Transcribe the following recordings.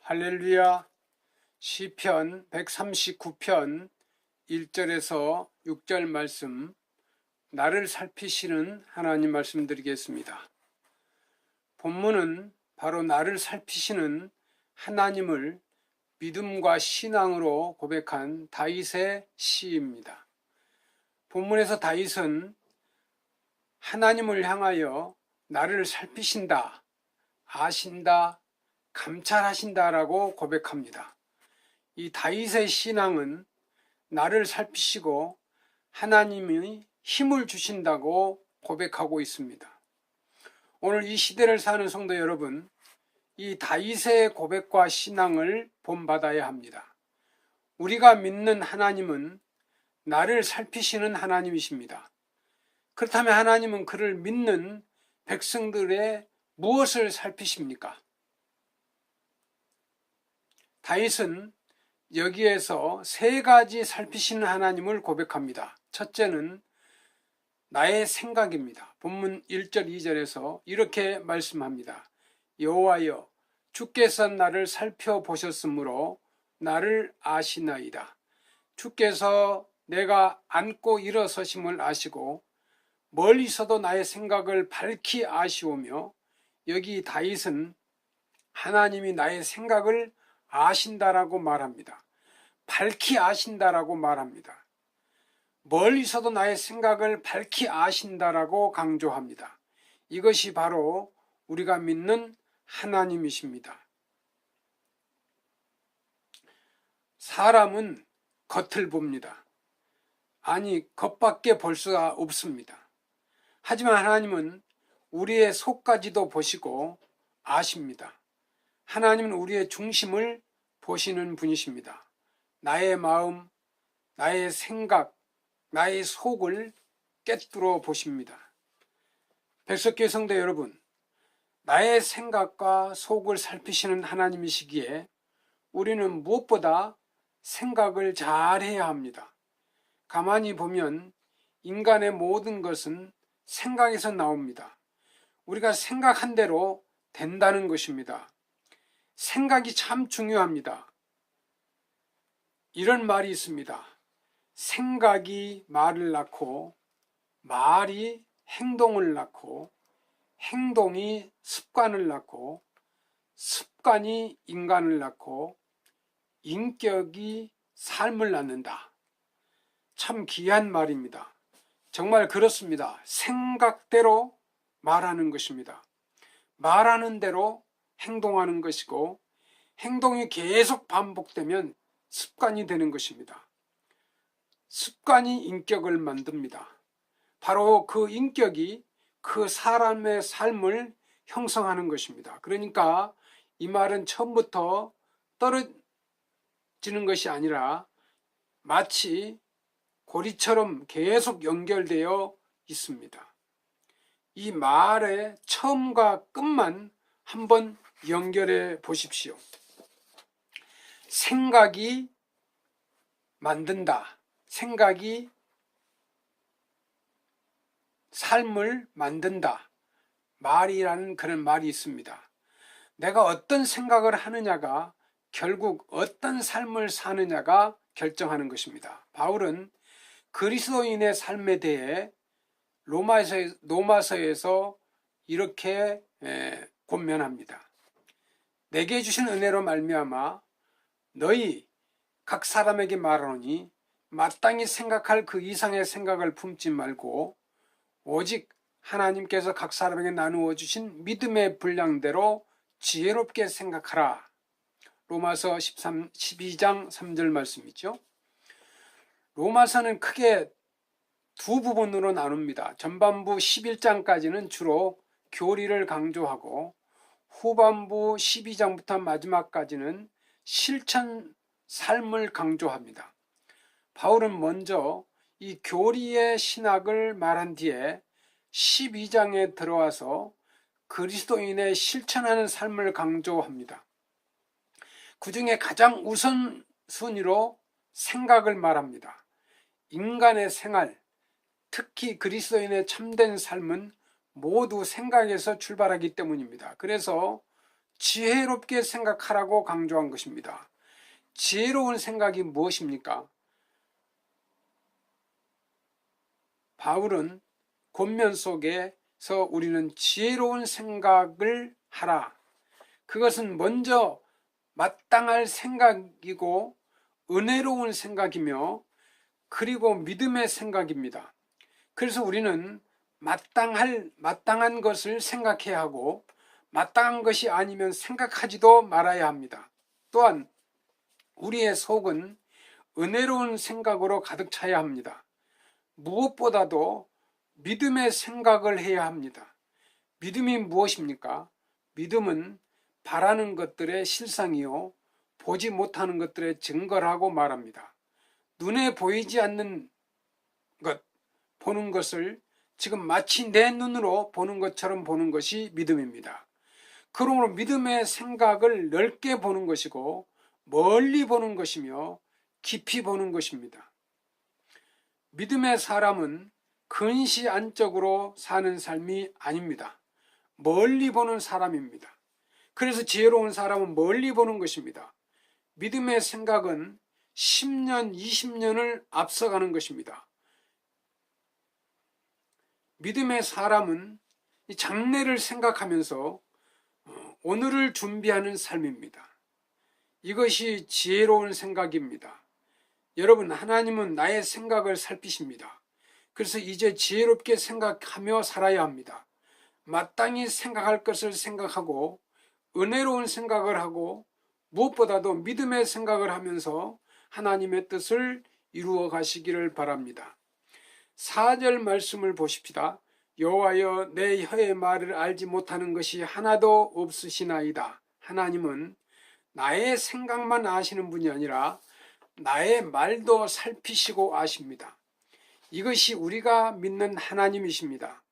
할렐루야. 시편 139편 1절에서 6절 말씀, 나를 살피시는 하나님 말씀드리겠습니다. 본문은 바로 나를 살피시는 하나님을 믿음과 신앙으로 고백한 다윗의 시입니다. 본문에서 다윗은 하나님을 향하여 나를 살피신다, 아신다, 감찰하신다라고 고백합니다. 이 다윗의 신앙은 나를 살피시고 하나님이 힘을 주신다고 고백하고 있습니다. 오늘 이 시대를 사는 성도 여러분, 이 다윗의 고백과 신앙을 본받아야 합니다. 우리가 믿는 하나님은 나를 살피시는 하나님이십니다. 그렇다면 하나님은 그를 믿는 백성들의 무엇을 살피십니까? 다윗은 여기에서 세 가지 살피시는 하나님을 고백합니다. 첫째는 나의 생각입니다. 본문 1절 2절에서 이렇게 말씀합니다. 여호와여, 주께서 나를 살펴보셨으므로 나를 아시나이다. 주께서 내가 앉고 일어서심을 아시고 멀리서도 나의 생각을 밝히 아시오며, 여기 다윗은 하나님이 나의 생각을 아신다라고 말합니다. 밝히 아신다라고 말합니다. 멀리서도 나의 생각을 밝히 아신다라고 강조합니다. 이것이 바로 우리가 믿는 하나님이십니다. 사람은 겉을 봅니다. 아니, 겉밖에 볼 수가 없습니다. 하지만 하나님은 우리의 속까지도 보시고 아십니다. 하나님은 우리의 중심을 보시는 분이십니다. 나의 마음, 나의 생각, 나의 속을 꿰뚫어 보십니다. 백석교회 성도 여러분, 나의 생각과 속을 살피시는 하나님이시기에 우리는 무엇보다 생각을 잘해야 합니다. 가만히 보면 인간의 모든 것은 생각에서 나옵니다. 우리가 생각한 대로 된다는 것입니다. 생각이 참 중요합니다. 이런 말이 있습니다. 생각이 말을 낳고, 말이 행동을 낳고, 행동이 습관을 낳고, 습관이 인간을 낳고, 인격이 삶을 낳는다. 참 귀한 말입니다. 정말 그렇습니다. 생각대로 말하는 것입니다. 말하는 대로 행동하는 것이고, 행동이 계속 반복되면 습관이 되는 것입니다. 습관이 인격을 만듭니다. 바로 그 인격이 그 사람의 삶을 형성하는 것입니다. 그러니까 이 말은 처음부터 떨어지는 것이 아니라 마치 고리처럼 계속 연결되어 있습니다. 이 말의 처음과 끝만 한번 연결해 보십시오. 생각이 만든다. 생각이 삶을 만든다. 말이라는 그런 말이 있습니다. 내가 어떤 생각을 하느냐가 결국 어떤 삶을 사느냐가 결정하는 것입니다. 바울은 그리스도인의 삶에 대해 로마서에서 이렇게 권면합니다. 내게 주신 은혜로 말미암아 너희 각 사람에게 말하노니 마땅히 생각할 그 이상의 생각을 품지 말고 오직 하나님께서 각 사람에게 나누어 주신 믿음의 분량대로 지혜롭게 생각하라. 로마서 12장 3절 말씀이죠. 로마서는 크게 두 부분으로 나눕니다. 전반부 11장까지는 주로 교리를 강조하고, 후반부 12장부터 마지막까지는 실천 삶을 강조합니다. 바울은 먼저 이 교리의 신학을 말한 뒤에 12장에 들어와서 그리스도인의 실천하는 삶을 강조합니다. 그 중에 가장 우선순위로 생각을 말합니다. 인간의 생활, 특히 그리스도인의 참된 삶은 모두 생각에서 출발하기 때문입니다. 그래서 지혜롭게 생각하라고 강조한 것입니다. 지혜로운 생각이 무엇입니까? 바울은 권면 속에서 우리는 지혜로운 생각을 하라. 그것은 먼저 마땅할 생각이고 은혜로운 생각이며 그리고 믿음의 생각입니다. 그래서 우리는 마땅한 것을 생각해야 하고 마땅한 것이 아니면 생각하지도 말아야 합니다. 또한 우리의 속은 은혜로운 생각으로 가득 차야 합니다. 무엇보다도 믿음의 생각을 해야 합니다. 믿음이 무엇입니까? 믿음은 바라는 것들의 실상이요 보지 못하는 것들의 증거라고 말합니다. 눈에 보이지 않는 것, 보는 것을 지금 마치 내 눈으로 보는 것처럼 보는 것이 믿음입니다. 그러므로 믿음의 생각을 넓게 보는 것이고 멀리 보는 것이며 깊이 보는 것입니다. 믿음의 사람은 근시 안적으로 사는 삶이 아닙니다. 멀리 보는 사람입니다. 그래서 지혜로운 사람은 멀리 보는 것입니다. 믿음의 생각은 10년, 20년을 앞서가는 것입니다. 믿음의 사람은 이 장래를 생각하면서 오늘을 준비하는 삶입니다. 이것이 지혜로운 생각입니다. 여러분, 하나님은 나의 생각을 살피십니다. 그래서 이제 지혜롭게 생각하며 살아야 합니다. 마땅히 생각할 것을 생각하고 은혜로운 생각을 하고 무엇보다도 믿음의 생각을 하면서 하나님의 뜻을 이루어 가시기를 바랍니다. 4절 말씀을 보십시다. 여호와여 내 혀의 말을 알지 못하는 것이 하나도 없으시나이다. 하나님은 나의 생각만 아시는 분이 아니라 나의 말도 살피시고 아십니다. 이것이 우리가 믿는 하나님이십니다.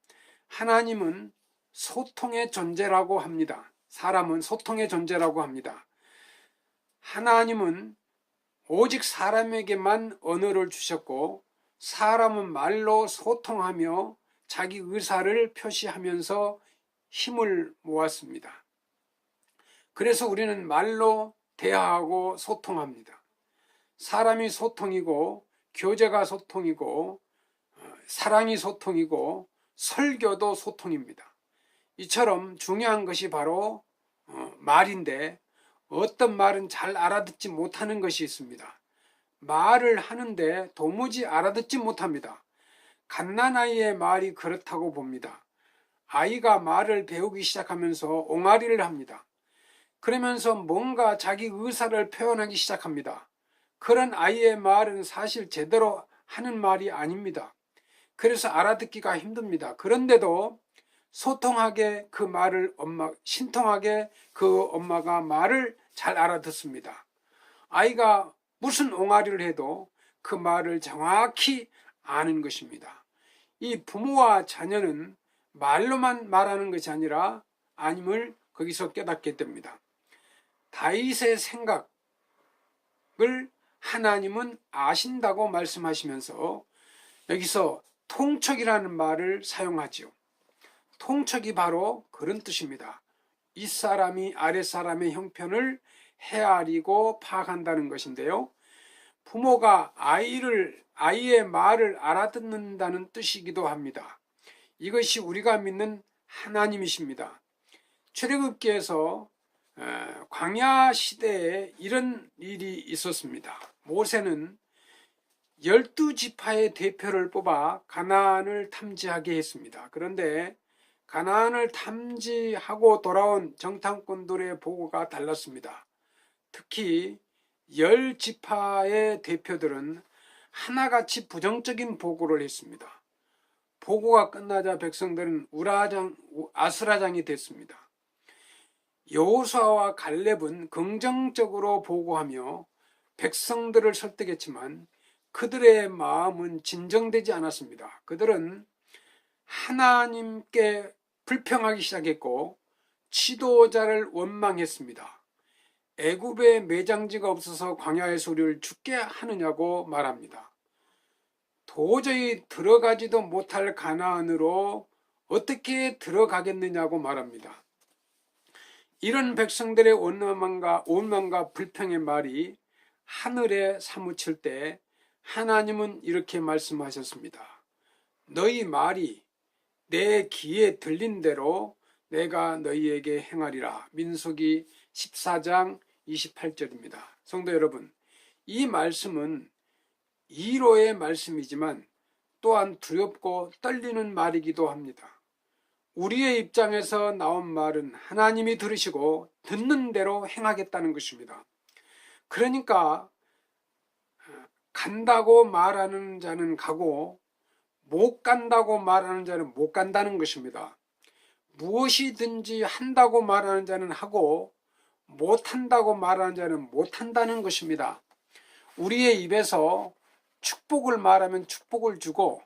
하나님은 소통의 존재라고 합니다. 사람은 소통의 존재라고 합니다. 하나님은 오직 사람에게만 언어를 주셨고 사람은 말로 소통하며 자기 의사를 표시하면서 힘을 모았습니다. 그래서 우리는 말로 대화하고 소통합니다. 사람이 소통이고 교제가 소통이고 사랑이 소통이고 설교도 소통입니다. 이처럼 중요한 것이 바로 말인데 어떤 말은 잘 알아듣지 못하는 것이 있습니다. 말을 하는데 도무지 알아듣지 못합니다. 갓난아이의 말이 그렇다고 봅니다. 아이가 말을 배우기 시작하면서 옹알이를 합니다. 그러면서 뭔가 자기 의사를 표현하기 시작합니다. 그런 아이의 말은 사실 제대로 하는 말이 아닙니다. 그래서 알아듣기가 힘듭니다. 그런데도 소통하게 그 말을 신통하게 그 엄마가 말을 잘 알아듣습니다. 아이가 무슨 옹알이를 해도 그 말을 정확히 아는 것입니다. 이 부모와 자녀는 말로만 말하는 것이 아니라 아님을 거기서 깨닫게 됩니다. 다윗의 생각을 하나님은 아신다고 말씀하시면서 여기서 통촉이라는 말을 사용하지요. 통촉이 바로 그런 뜻입니다. 윗사람이 아랫사람의 형편을 헤아리고 파악한다는 것인데요. 부모가 아이의 말을 알아듣는다는 뜻이기도 합니다. 이것이 우리가 믿는 하나님이십니다. 출애굽기에서 광야 시대에 이런 일이 있었습니다. 모세는 12지파의 대표를 뽑아 가나안을 탐지하게 했습니다. 그런데 가나안을 탐지하고 돌아온 정탐꾼들의 보고가 달랐습니다. 특히 10지파의 대표들은 하나같이 부정적인 보고를 했습니다. 보고가 끝나자 백성들은 아수라장이 됐습니다. 여호수아와 갈렙은 긍정적으로 보고하며 백성들을 설득했지만 그들의 마음은 진정되지 않았습니다. 그들은 하나님께 불평하기 시작했고 지도자를 원망했습니다. 애굽에 매장지가 없어서 광야에서 우리를 죽게 하느냐고 말합니다. 도저히 들어가지도 못할 가나안으로 어떻게 들어가겠느냐고 말합니다. 이런 백성들의 원망과 불평의 말이 하늘에 사무칠 때 하나님은 이렇게 말씀하셨습니다. 너희 말이 내 귀에 들린 대로 내가 너희에게 행하리라. 민수기 14장 28절입니다. 성도 여러분, 이 말씀은 위로의 말씀이지만 또한 두렵고 떨리는 말이기도 합니다. 우리의 입장에서 나온 말은 하나님이 들으시고 듣는 대로 행하겠다는 것입니다. 그러니까 간다고 말하는 자는 가고 못 간다고 말하는 자는 못 간다는 것입니다. 무엇이든지 한다고 말하는 자는 하고 못한다고 말하는 자는 못한다는 것입니다. 우리의 입에서 축복을 말하면 축복을 주고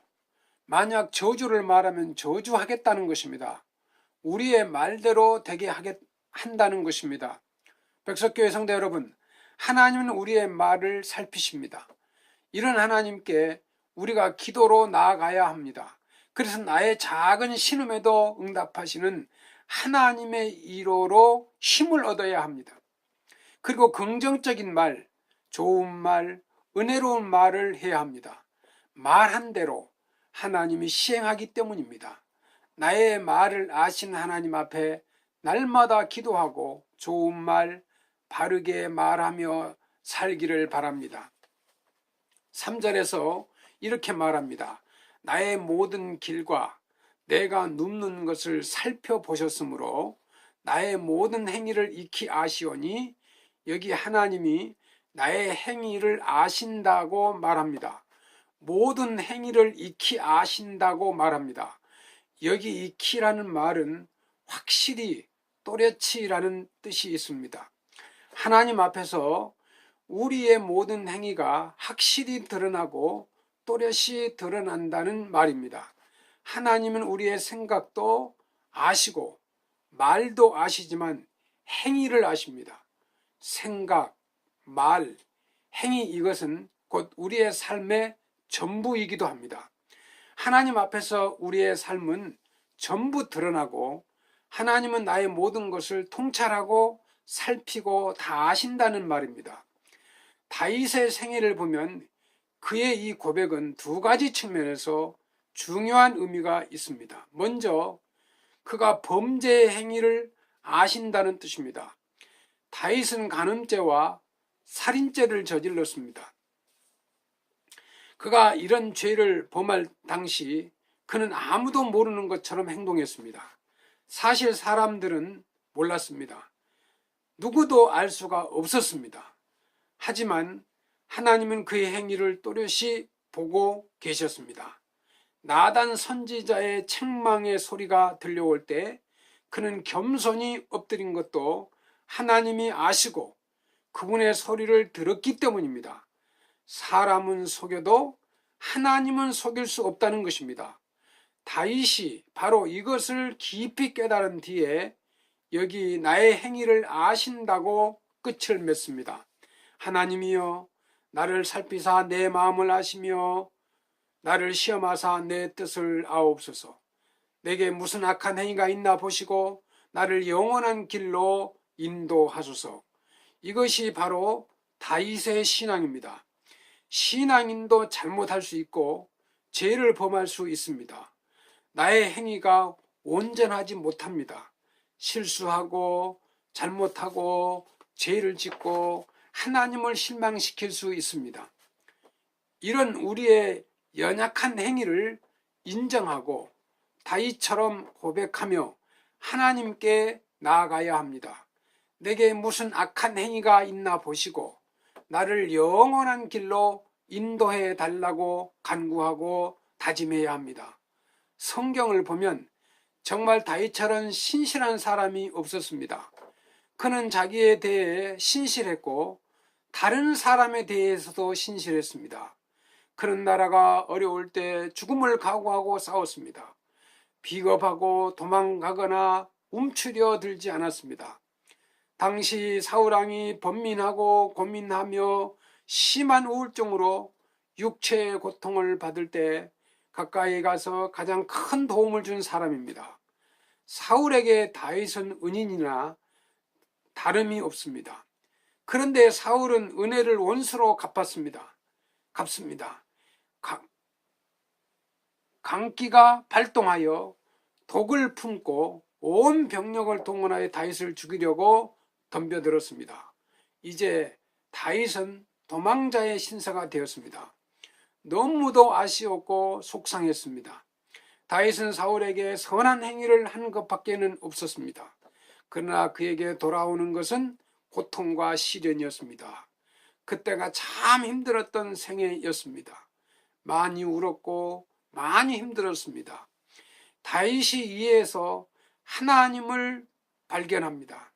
만약 저주를 말하면 저주하겠다는 것입니다. 우리의 말대로 되게 한다는 것입니다. 백석교회 성도 여러분, 하나님은 우리의 말을 살피십니다. 이런 하나님께 우리가 기도로 나아가야 합니다. 그래서 나의 작은 신음에도 응답하시는 하나님의 위로로 힘을 얻어야 합니다. 그리고 긍정적인 말, 좋은 말, 은혜로운 말을 해야 합니다. 말한 대로 하나님이 시행하기 때문입니다. 나의 말을 아신 하나님 앞에 날마다 기도하고 좋은 말, 바르게 말하며 살기를 바랍니다. 3절에서 이렇게 말합니다. 나의 모든 길과 내가 눕는 것을 살펴보셨으므로 나의 모든 행위를 익히 아시오니, 여기 하나님이 나의 행위를 아신다고 말합니다. 모든 행위를 익히 아신다고 말합니다. 여기 익히라는 말은 확실히, 또렷이라는 뜻이 있습니다. 하나님 앞에서 우리의 모든 행위가 확실히 드러나고 또렷이 드러난다는 말입니다. 하나님은 우리의 생각도 아시고 말도 아시지만 행위를 아십니다. 생각, 말, 행위, 이것은 곧 우리의 삶의 전부이기도 합니다. 하나님 앞에서 우리의 삶은 전부 드러나고 하나님은 나의 모든 것을 통찰하고 살피고 다 아신다는 말입니다. 다윗의 생애를 보면 그의 이 고백은 두 가지 측면에서 중요한 의미가 있습니다. 먼저 그가 범죄의 행위를 아신다는 뜻입니다. 다윗은 간음죄와 살인죄를 저질렀습니다. 그가 이런 죄를 범할 당시 그는 아무도 모르는 것처럼 행동했습니다. 사실 사람들은 몰랐습니다. 누구도 알 수가 없었습니다. 하지만 하나님은 그의 행위를 또렷이 보고 계셨습니다. 나단 선지자의 책망의 소리가 들려올 때 그는 겸손히 엎드린 것도 하나님이 아시고 그분의 소리를 들었기 때문입니다. 사람은 속여도 하나님은 속일 수 없다는 것입니다. 다윗이 바로 이것을 깊이 깨달은 뒤에 여기 나의 행위를 아신다고 끝을 맺습니다. 하나님이여, 나를 살피사 내 마음을 아시며 나를 시험하사 내 뜻을 아옵소서. 내게 무슨 악한 행위가 있나 보시고 나를 영원한 길로 인도하소서. 이것이 바로 다윗의 신앙입니다. 신앙인도 잘못할 수 있고 죄를 범할 수 있습니다. 나의 행위가 온전하지 못합니다. 실수하고 잘못하고 죄를 짓고 하나님을 실망시킬 수 있습니다. 이런 우리의 연약한 행위를 인정하고 다윗처럼 고백하며 하나님께 나아가야 합니다. 내게 무슨 악한 행위가 있나 보시고 나를 영원한 길로 인도해 달라고 간구하고 다짐해야 합니다. 성경을 보면 정말 다윗처럼 신실한 사람이 없었습니다. 그는 자기에 대해 신실했고 다른 사람에 대해서도 신실했습니다. 그는 나라가 어려울 때 죽음을 각오하고 싸웠습니다. 비겁하고 도망가거나 움츠려 들지 않았습니다. 당시 사울왕이 번민하고 고민하며 심한 우울증으로 육체의 고통을 받을 때 가까이 가서 가장 큰 도움을 준 사람입니다. 사울에게 다윗은 은인이나 다름이 없습니다. 그런데 사울은 은혜를 원수로 갚습니다. 강기가 발동하여 독을 품고 온 병력을 동원하여 다윗을 죽이려고 덤벼들었습니다. 이제 다윗은 도망자의 신세가 되었습니다. 너무도 아쉬웠고 속상했습니다. 다윗은 사울에게 선한 행위를 한 것밖에는 없었습니다. 그러나 그에게 돌아오는 것은 고통과 시련이었습니다. 그때가 참 힘들었던 생애였습니다. 많이 울었고 많이 힘들었습니다. 다윗이 이에서 하나님을 발견합니다.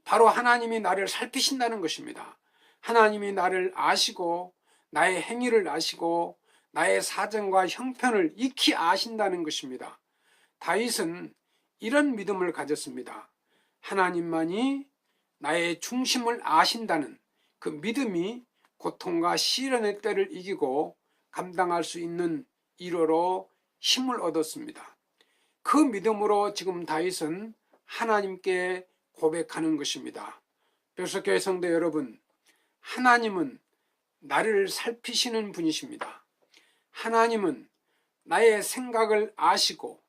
바로 하나님이 나를 살피신다는 것입니다. 하나님이 나를 아시고 나의 행위를 아시고 나의 사정과 형편을 익히 아신다는 것입니다. 다윗은 이런 믿음을 가졌습니다. 하나님만이 나의 중심을 아신다는 그 믿음이 고통과 시련의 때를 이기고 감당할 수 있는 일호로 힘을 얻었습니다. 그 믿음으로 지금 다윗은 하나님께 고백하는 것입니다. 별석교회 성도 여러분, 하나님은 나를 살피시는 분이십니다. 하나님은 나의 생각을 아시고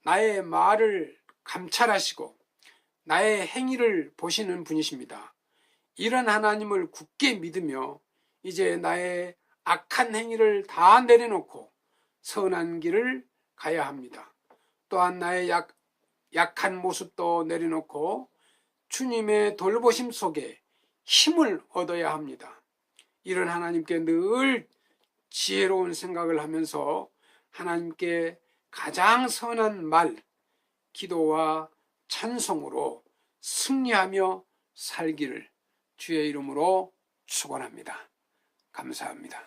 나의 말을 감찰하시고 나의 행위를 보시는 분이십니다. 이런 하나님을 굳게 믿으며 이제 나의 악한 행위를 다 내려놓고 선한 길을 가야 합니다. 또한 나의 약한 모습도 내려놓고 주님의 돌보심 속에 힘을 얻어야 합니다. 이런 하나님께 늘 지혜로운 생각을 하면서 하나님께 가장 선한 말, 기도와 찬송으로 승리하며 살기를 주의 이름으로 축원합니다. 감사합니다.